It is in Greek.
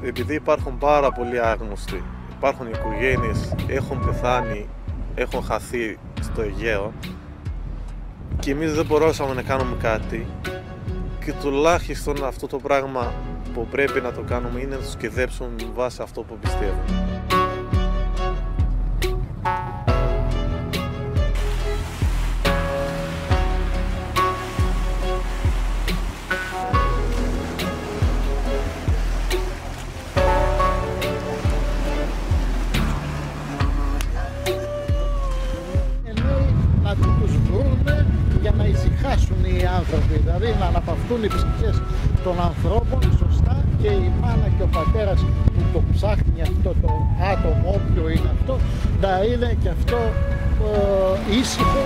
επειδή υπάρχουν πάρα πολλοί άγνωστοι, υπάρχουν οικογένειες, έχουν πεθάνει, έχουν χαθεί στο Αιγαίο και εμείς δεν μπορούσαμε να κάνουμε κάτι, και τουλάχιστον αυτό το πράγμα που πρέπει να το κάνουμε είναι να τους κεδέψουμε με βάση αυτό που πιστεύουμε. Για να ησυχάσουν οι άνθρωποι, δηλαδή να αναπαυθούν οι ψυχές των ανθρώπων σωστά, και η μάνα και ο πατέρας που το ψάχνει αυτό το άτομο, όποιο είναι αυτό, να είναι και αυτό ήσυχο.